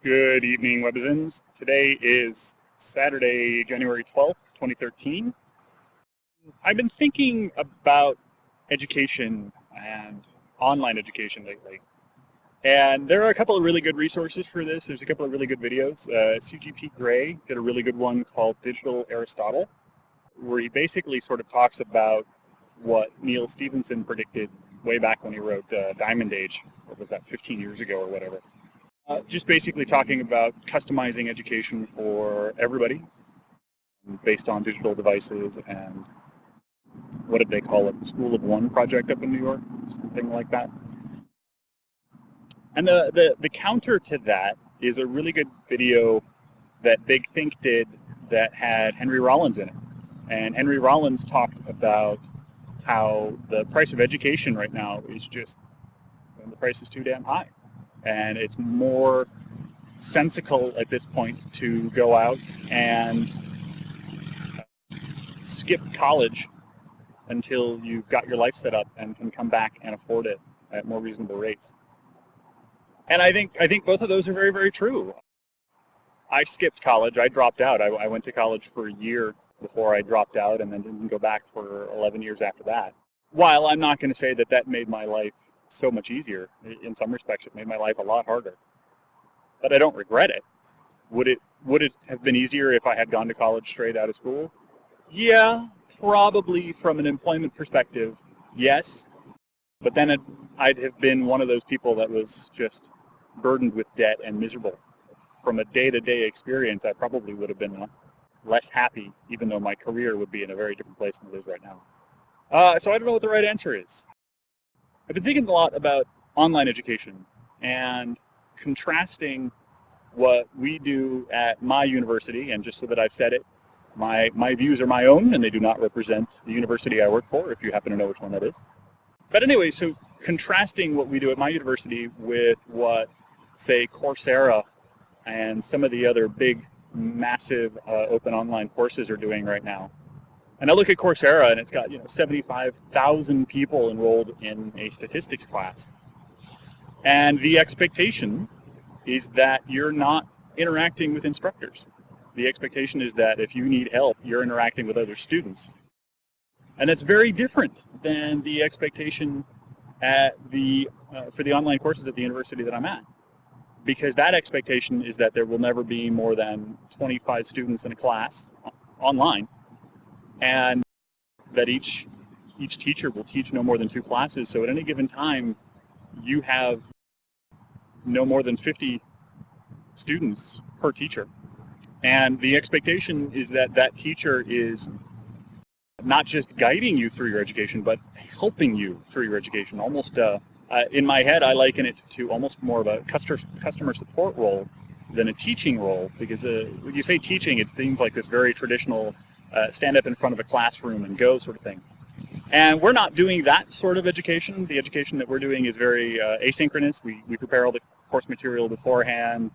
Good evening, Webizins. Today is Saturday, January 12th, 2013. I've been thinking about education and online education lately. And there are a couple of really good resources for this. There's a couple of really good videos. CGP Grey did a really good one called Digital Aristotle, where he basically sort of talks about what Neil Stephenson predicted way back when he wrote Diamond Age, what was that, 15 years ago or whatever. Just basically talking about customizing education for everybody based on digital devices and what did they call it, the School of One project up in New York, something like that. And the counter to that is a really good video that Big Think did that had Henry Rollins in it. And Henry Rollins talked about how the price of education right now is just, the price is too damn high. And it's more sensical at this point to go out and skip college until you've got your life set up and can come back and afford it at more reasonable rates. And I think both of those are very, very true. I skipped college. I dropped out. I went to college for a year before I dropped out and then didn't go back for 11 years after that. While I'm not going to say that that made my life so much easier. In some respects, it made my life a lot harder. But I don't regret it. Would it have been easier if I had gone to college straight out of school? Yeah, probably from an employment perspective, yes. But then I'd have been one of those people that was just burdened with debt and miserable. From a day-to-day experience, I probably would have been less happy, even though my career would be in a very different place than it is right now. So I don't know what the right answer is. I've been thinking a lot about online education and contrasting what we do at my university, and just so that I've said it, my views are my own and they do not represent the university I work for, if you happen to know which one that is. But anyway, so contrasting what we do at my university with what, say, Coursera and some of the other big, massive open online courses are doing right now. And I look at Coursera and it's got 75,000 people enrolled in a statistics class. And the expectation is that you're not interacting with instructors. The expectation is that if you need help, you're interacting with other students. And that's very different than the expectation at for the online courses at the university that I'm at. Because that expectation is that there will never be more than 25 students in a class online. And that each teacher will teach no more than 2 classes. So at any given time, you have no more than 50 students per teacher. And the expectation is that that teacher is not just guiding you through your education, but helping you through your education. Almost, in my head, I liken it to almost more of a customer support role than a teaching role. Because when you say teaching, it seems like this very traditional stand up in front of a classroom and go sort of thing. And we're not doing that sort of education. The education that we're doing is very asynchronous. We prepare all the course material beforehand,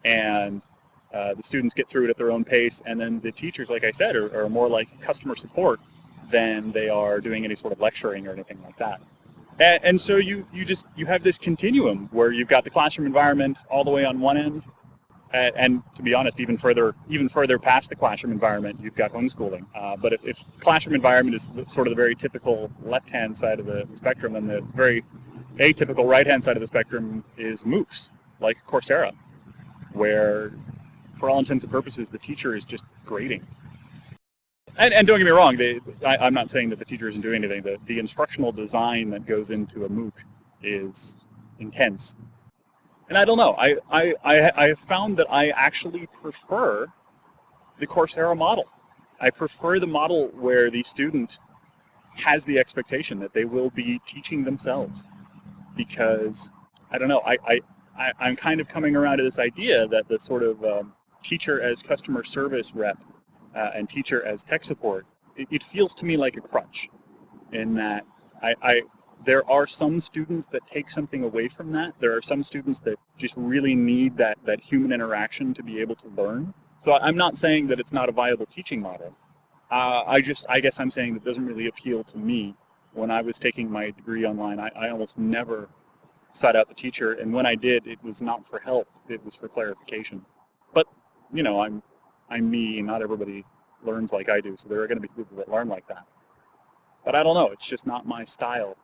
and the students get through it at their own pace. And then the teachers, like I said, are more like customer support than they are doing any sort of lecturing or anything like that. And so you have this continuum where you've got the classroom environment all the way on one end. And to be honest, even further past the classroom environment, you've got homeschooling. But if classroom environment is sort of the very typical left-hand side of the spectrum, then the very atypical right-hand side of the spectrum is MOOCs, like Coursera, where, for all intents and purposes, the teacher is just grading. And don't get me wrong, I'm not saying that the teacher isn't doing anything. The instructional design that goes into a MOOC is intense. And I don't know, I have found that I actually prefer the Coursera model. I prefer the model where the student has the expectation that they will be teaching themselves. Because, I don't know, I'm kind of coming around to this idea that the sort of teacher as customer service rep and teacher as tech support, it feels to me like a crutch, in that there are some students that take something away from that. There are some students that just really need that human interaction to be able to learn. So I'm not saying that it's not a viable teaching model. I guess I'm saying that it doesn't really appeal to me. When I was taking my degree online, I almost never sought out the teacher, and when I did, it was not for help, it was for clarification. But, I'm me, and not everybody learns like I do, so there are going to be people that learn like that. But I don't know, it's just not my style.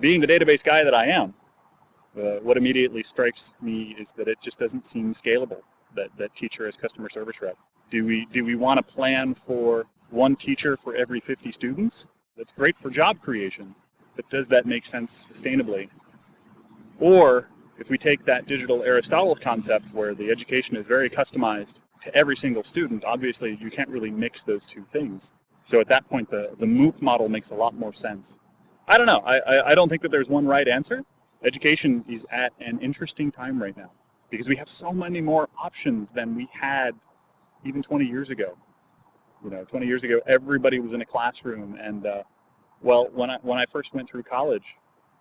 Being the database guy that I am, what immediately strikes me is that it just doesn't seem scalable, that teacher as customer service rep. Do we want to plan for one teacher for every 50 students? That's great for job creation, but does that make sense sustainably? Or if we take that digital Aristotle concept where the education is very customized to every single student, obviously you can't really mix those two things. So at that point, the MOOC model makes a lot more sense. I don't know. I don't think that there's one right answer. Education is at an interesting time right now because we have so many more options than we had even 20 years ago. 20 years ago, everybody was in a classroom, and when I first went through college,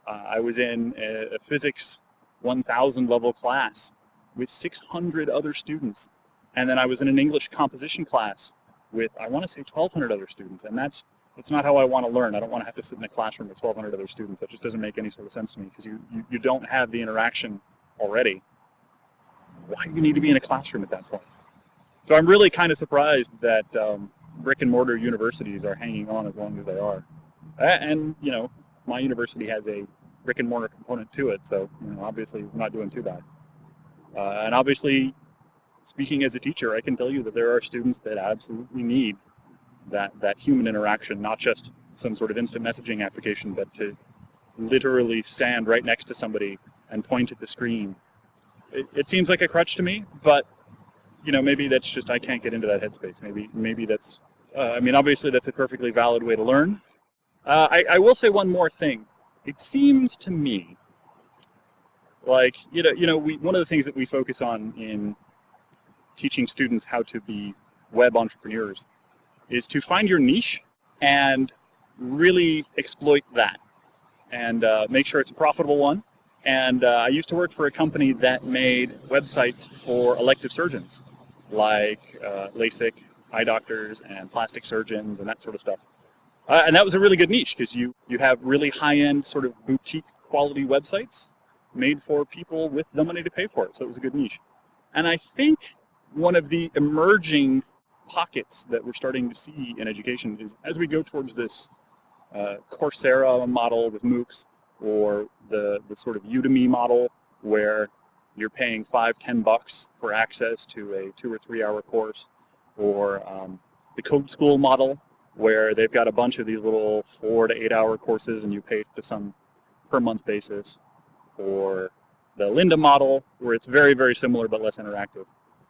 I was in a physics 1000 level class with 600 other students, and then I was in an English composition class with, I want to say, 1200 other students, and that's not how I want to learn. I don't want to have to sit in a classroom with 1200 other students. That just doesn't make any sort of sense to me because you don't have the interaction already. Why do you need to be in a classroom at that point? So I'm really kind of surprised that brick and mortar universities are hanging on as long as they are. And, my university has a brick and mortar component to it, so, obviously we're not doing too bad. And obviously, speaking as a teacher, I can tell you that there are students that absolutely need that human interaction, not just some sort of instant messaging application, but to literally stand right next to somebody and point at the screen. It seems like a crutch to me, but maybe that's just I can't get into that headspace. Maybe that's, obviously that's a perfectly valid way to learn. I will say one more thing. It seems to me like, one of the things that we focus on in teaching students how to be web entrepreneurs is to find your niche and really exploit that and make sure it's a profitable one. And I used to work for a company that made websites for elective surgeons, like LASIK, eye doctors, and plastic surgeons, and that sort of stuff. And that was a really good niche because you have really high-end sort of boutique quality websites made for people with the money to pay for it. So it was a good niche. And I think one of the emerging pockets that we're starting to see in education is as we go towards this Coursera model with MOOCs, or the sort of Udemy model where you're paying $5-10 for access to a 2 or 3 hour course, or the CodeSchool model where they've got a bunch of these little 4 to 8 hour courses and you pay to some per month basis, or the Lynda model where it's very, very similar but less interactive.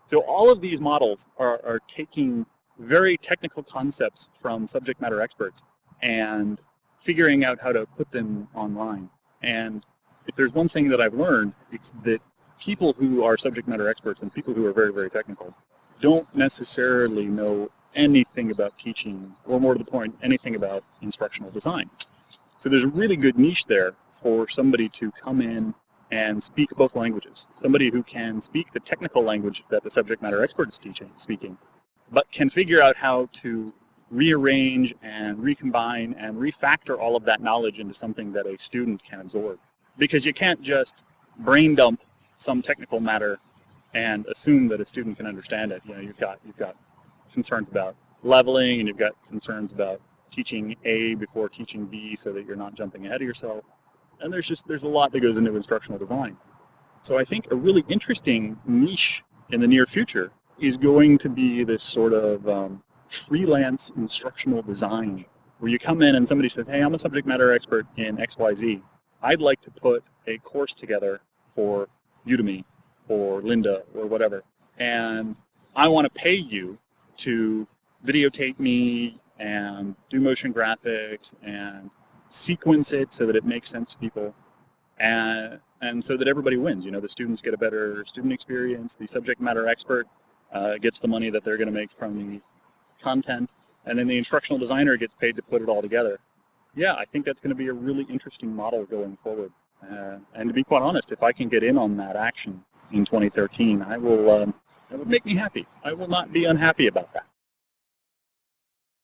So all of these models are taking very technical concepts from subject matter experts and figuring out how to put them online. And if there's one thing that I've learned, it's that people who are subject matter experts and people who are very, very technical don't necessarily know anything about teaching, or more to the point, anything about instructional design. So there's a really good niche there for somebody to come in and speak both languages. Somebody who can speak the technical language that the subject matter expert is speaking, but can figure out how to rearrange and recombine and refactor all of that knowledge into something that a student can absorb. Because you can't just brain dump some technical matter and assume that a student can understand it. You've got concerns about leveling, and you've got concerns about teaching A before teaching B so that you're not jumping ahead of yourself. And there's a lot that goes into instructional design. So I think a really interesting niche in the near future is going to be this sort of freelance instructional design, where you come in and somebody says, hey, I'm a subject matter expert in XYZ. I'd like to put a course together for Udemy or Lynda or whatever, and I want to pay you to videotape me and do motion graphics and sequence it so that it makes sense to people, and so that everybody wins. The students get a better student experience, the subject matter expert gets the money that they're going to make from the content, and then the instructional designer gets paid to put it all together. Yeah, I think that's going to be a really interesting model going forward. And to be quite honest, if I can get in on that action in 2013, it would make me happy. I will not be unhappy about that.